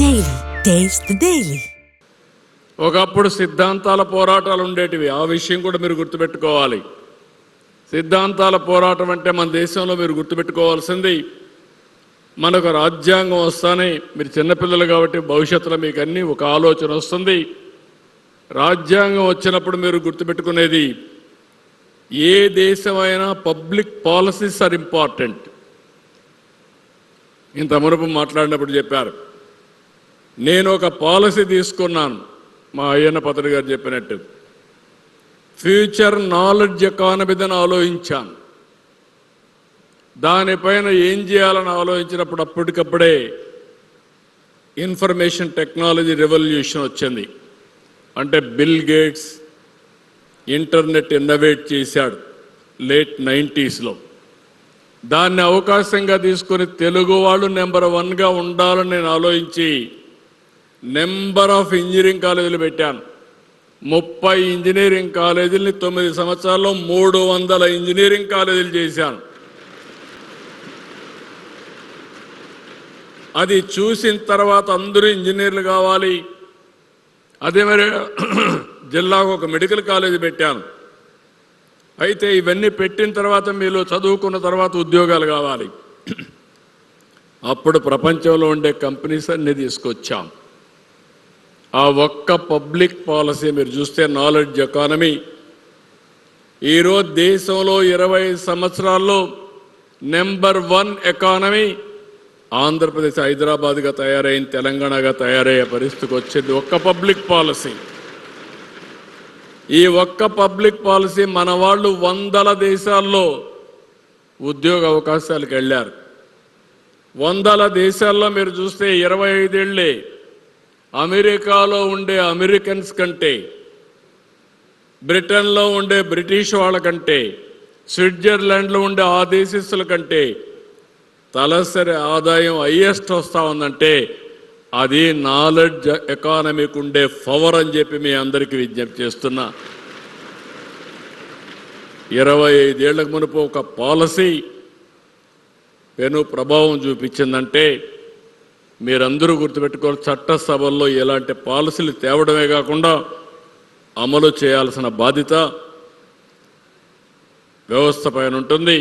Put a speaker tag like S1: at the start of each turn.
S1: Daily. Taste the Daily.
S2: ఒకప్పుడు సిద్ధాంతాల పోరాటాలు ఉండేటివి. ఆ విషయం కూడా మీరు గుర్తుపెట్టుకోవాలి. సిద్ధాంతాల పోరాటం అంటే మన దేశంలో మీరు గుర్తుపెట్టుకోవాల్సింది, మనకు రాజ్యాంగం వస్తానే, మీరు చిన్నపిల్లలు కాబట్టి భవిష్యత్తులో మీకు అన్నీ ఒక ఆలోచన వస్తుంది. రాజ్యాంగం వచ్చినప్పుడు మీరు గుర్తుపెట్టుకునేది, ఏ దేశమైనా పబ్లిక్ పాలసీస్ ఆర్ ఇంపార్టెంట్. ఇంత మునుపు మాట్లాడినప్పుడు చెప్పారు, నేను ఒక పాలసీ తీసుకున్నాను, మా అయ్యన్న పత్రి గారు చెప్పినట్టు ఫ్యూచర్ నాలెడ్జ్ ఎకానమీని ఆలోచించాను. దానిపైన ఏం చేయాలని ఆలోచించినప్పుడు అప్పటికప్పుడే ఇన్ఫర్మేషన్ టెక్నాలజీ రెవల్యూషన్ వచ్చింది. అంటే బిల్ గేట్స్ ఇంటర్నెట్ ఇన్నోవేట్ చేశాడు లేట్ 90s. దాన్ని అవకాశంగా తీసుకొని తెలుగు వాళ్ళు నెంబర్ 1గా ఉండాలని నేను ఆలోచించి నెంబర్ ఆఫ్ ఇంజనీరింగ్ కాలేజీలు పెట్టాను. 30 ఇంజనీరింగ్ కాలేజీలని 9 సంవత్సరాల్లో 300 ఇంజనీరింగ్ కాలేజీలు చేశాను. అది చూసిన తర్వాత అందరూ ఇంజనీర్లు కావాలి. అదే మరి జిల్లాకు ఒక మెడికల్ కాలేజీ పెట్టాను. అయితే ఇవన్నీ పెట్టిన తర్వాత మీలో చదువుకున్న తర్వాత ఉద్యోగాలు కావాలి. అప్పుడు ప్రపంచంలో ఉండే కంపెనీస్ అన్నీ తీసుకొచ్చాం. ఆ ఒక్క పబ్లిక్ పాలసీ మీరు చూస్తే నాలెడ్జ్ ఎకానమీ ఈరోజు దేశంలో 20 సంవత్సరాల్లో నెంబర్ 1 ఎకానమీ ఆంధ్రప్రదేశ్ హైదరాబాద్గా తయారైంది, తెలంగాణగా తయారయ్యే పరిస్థితికి వచ్చింది ఒక్క పబ్లిక్ పాలసీ. ఈ ఒక్క పబ్లిక్ పాలసీ మన వాళ్ళు 100 దేశాల్లో ఉద్యోగ అవకాశాలకు వెళ్ళారు. 100 దేశాల్లో మీరు చూస్తే 25 ఏళ్లే అమెరికాలో ఉండే అమెరికన్స్ కంటే, బ్రిటన్లో ఉండే బ్రిటిష్ వాళ్ళ కంటే, స్విట్జర్లాండ్లో ఉండే ఆ దేశస్తుల కంటే తలసరి ఆదాయం హైయెస్ట్ వస్తూ ఉందంటే అది నాలెడ్జ్ ఎకానమీకి ఉండే పవర్ అని చెప్పి మీ అందరికీ విజ్ఞప్తి చేస్తున్నా. 25 ఏళ్లకు మునుపు ఒక పాలసీ పెను ప్రభావం చూపించిందంటే మీరందరూ గుర్తుపెట్టుకోవాలి, చట్టసభల్లో ఎలాంటి పాలసీలు తేవడమే కాకుండా అమలు చేయాల్సిన బాధ్యత వ్యవస్థ పైన ఉంటుంది.